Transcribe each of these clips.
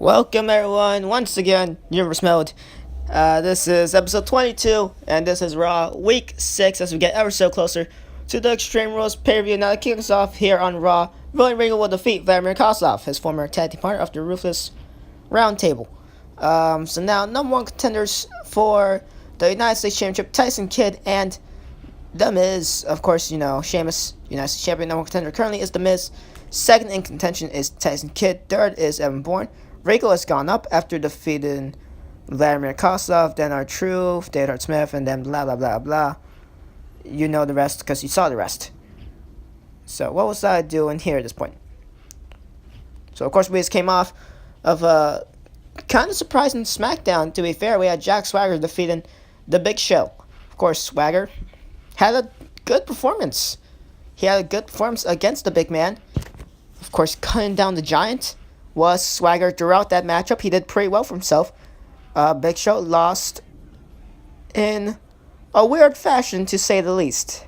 Welcome everyone, once again, Universe Mode. This is episode 22, and this is Raw Week 6 as we get ever so closer to the Extreme Rules pay-per-view. Now it kicks off here on Raw. William Regal will defeat Vladimir Kozlov, his former tag team partner of the Ruthless Roundtable. So now, number one contenders for the United States Championship, Tyson Kidd and The Miz. Of course, Sheamus, United States Champion, number one contender currently is The Miz. Second in contention is Tyson Kidd. Third is Evan Bourne. Regal has gone up after defeating Vladimir Kozlov, then R-Truth, Dave Hart Smith, and then blah blah blah blah. You know the rest because you saw the rest. So what was I doing here at this point? So of course we just came off of a kind of surprising SmackDown. To be fair, we had Jack Swagger defeating The Big Show. Of course, Swagger had a good performance. He had a good performance against the big man. Of course, cutting down the Giant was Swagger throughout that matchup. He did pretty well for himself. Big Show lost in a weird fashion, to say the least.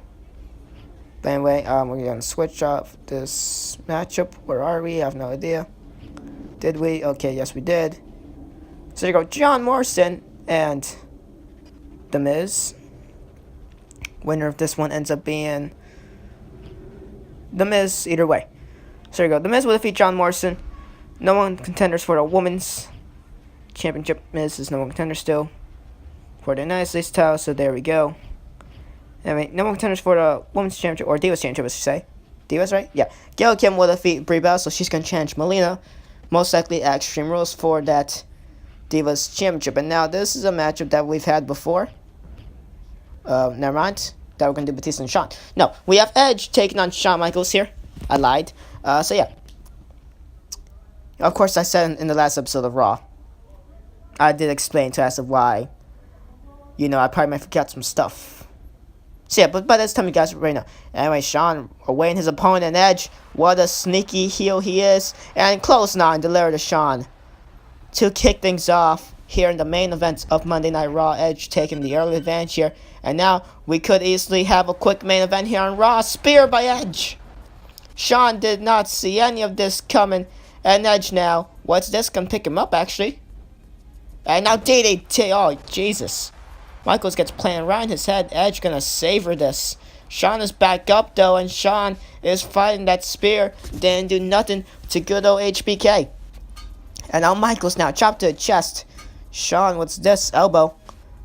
But anyway, we're going to switch off this matchup. Where are we? I have no idea. Did we? Okay, yes we did. So you go John Morrison and The Miz. Winner of this one ends up being The Miz either way. So there you go. The Miz will defeat John Morrison. No one contenders for the Women's Championship. Miz is no one contender still for the United States title, so there we go. Anyway, no one contenders for the Women's Championship, or Divas Championship, as you say. Divas, right? Yeah. Gail Kim will defeat Brie Bella, so she's going to challenge Melina, most likely at Extreme Rules, for that Divas Championship. And now, this is a matchup that we've had before. Never mind. That we're going to do Batista and Shawn. No, we have Edge taking on Shawn Michaels here. I lied. So yeah. Of course, I said in the last episode of Raw, I did explain to us of why, I probably might forget some stuff. So yeah, but by this time you guys already know. Anyway, Shawn awaiting his opponent, Edge. What a sneaky heel he is. And close 9 delivered to Shawn to kick things off here in the main event of Monday Night Raw. Edge taking the early advantage here. And now we could easily have a quick main event here on Raw. Spear by Edge. Shawn did not see any of this coming. And Edge now, what's this? Gonna pick him up, actually. And now DDT. Oh, Jesus. Michaels gets planted right in his head. Edge gonna savor this. Shawn is back up, though, and Shawn is fighting that spear. Didn't do nothing to good old HBK. And now Michaels now chopped to the chest. Shawn, what's this? Elbow.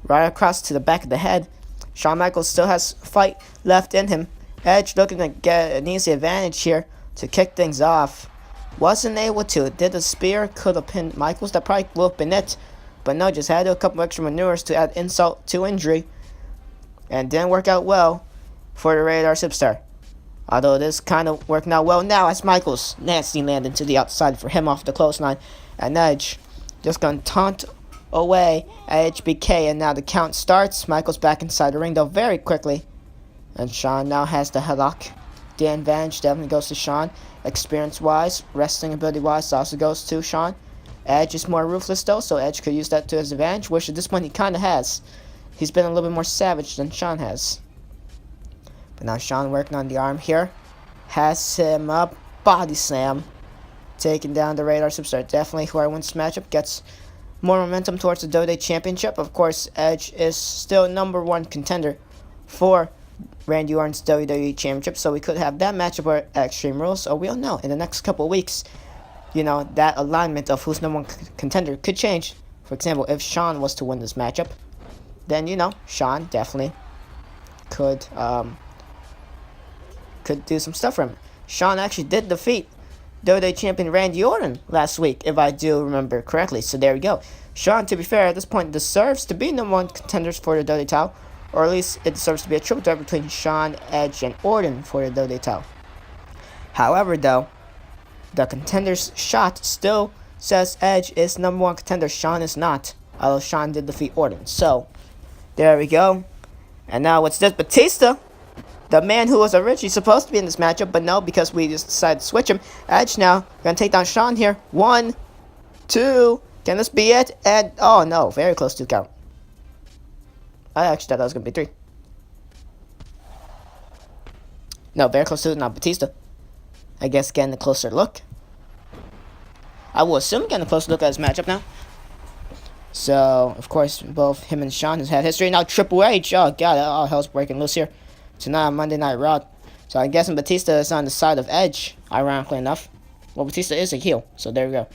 Right across to the back of the head. Shawn Michaels still has fight left in him. Edge looking to get an easy advantage here to kick things off. Wasn't able to. Did the spear. Could have pinned Michaels. That probably would have been it. But no, just had to do a couple extra maneuvers to add insult to injury. And didn't work out well for the Radar Superstar. Although this kind of working out well now as Michaels nasty landing to the outside for him off the clothesline. And Edge just going to taunt away at HBK. And now the count starts. Michaels back inside the ring though very quickly. And Shawn now has the headlock. The advantage definitely goes to Shawn. Experience-wise, wrestling ability-wise, also goes to Shawn. Edge is more ruthless, though, so Edge could use that to his advantage, which at this point he kind of has. He's been a little bit more savage than Shawn has. But now Shawn working on the arm here. Has him up. Body slam. Taking down the Radar Superstar. Definitely whoever wins this matchup gets more momentum towards the WWE Championship. Of course, Edge is still number one contender for Randy Orton's WWE Championship, so we could have that matchup at Extreme Rules. So we'll know in the next couple of weeks, that alignment of who's number one contender could change. For example, if Shawn was to win this matchup, then Shawn definitely could do some stuff for him. Shawn actually did defeat WWE Champion Randy Orton last week, if I do remember correctly. So there we go. Shawn, to be fair, at this point deserves to be number one contenders for the WWE title. Or at least it deserves to be a triple threat between Shawn, Edge, and Orton for the WWE title. However, though, the contender's shot still says Edge is number one contender. Shawn is not, although Shawn did defeat Orton. So, there we go. And now what's this? Batista, the man who was originally supposed to be in this matchup, but no, because we just decided to switch him. Edge now going to take down Shawn here. 1, 2, can this be it? And, oh no, very close to the count. I actually thought that was going to be 3. No, very close to it. Not Batista. I guess getting a closer look. I will assume getting a close look at his matchup now. So, of course, both him and Shawn has had history. Now Triple H, oh god, all hell's breaking loose here. Tonight on Monday Night Raw. So I'm guessing Batista is on the side of Edge, ironically enough. Well, Batista is a heel, so there we go.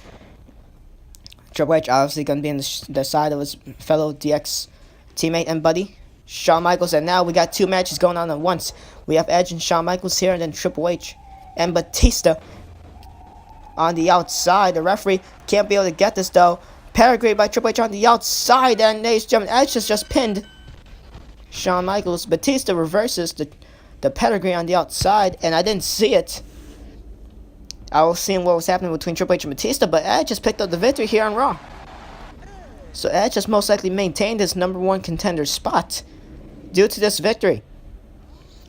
Triple H obviously going to be on the side of his fellow DX teammate and buddy, Shawn Michaels. And now we got two matches going on at once. We have Edge and Shawn Michaels here, and then Triple H and Batista on the outside. The referee can't be able to get this, though. Pedigree by Triple H on the outside, and ladies and gentlemen, Edge has just pinned Shawn Michaels. Batista reverses the pedigree on the outside, and I didn't see it. I was seeing what was happening between Triple H and Batista, but Edge just picked up the victory here on Raw. So Edge has most likely maintained his #1 contender spot due to this victory.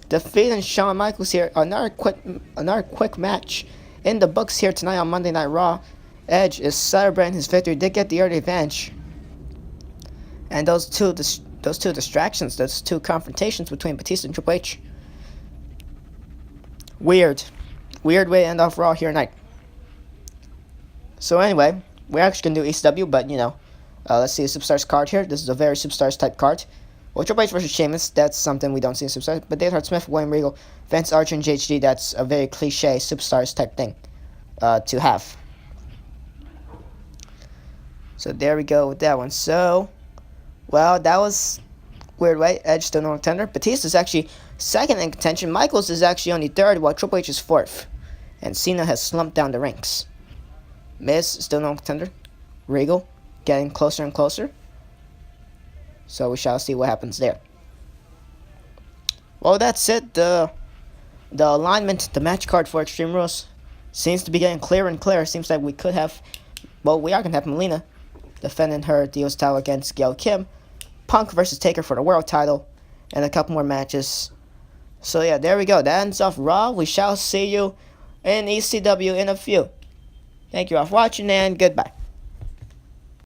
Defeating Shawn Michaels here, another quick match in the books here tonight on Monday Night Raw. Edge is celebrating his victory. Did get the early advantage, and those two distractions, those two confrontations between Batista and Triple H. Weird way to end off Raw here tonight. So anyway, we're actually gonna do ECW, but you know, let's see a Superstars card here. This is a very Superstars type card. Well, Triple H versus Sheamus, that's something we don't see in Superstars. But David Hart Smith, William Regal, Vince Archer, and JHD, that's a very cliche Superstars type thing to have. So there we go with that one. So, well, that was weird, right? Edge still no contender. Batista's actually second in contention. Michaels is actually only third, while Triple H is fourth. And Cena has slumped down the ranks. Miz still no contender. Regal getting closer and closer. So we shall see what happens there. Well, that's it. The alignment, the match card for Extreme Rules seems to be getting clearer and clearer. Seems like we could have, well, we are going to have Melina defending her Dios title against Gail Kim. Punk versus Taker for the world title. And a couple more matches. So yeah, there we go. That ends off Raw. We shall see you in ECW in a few. Thank you all for watching, and goodbye.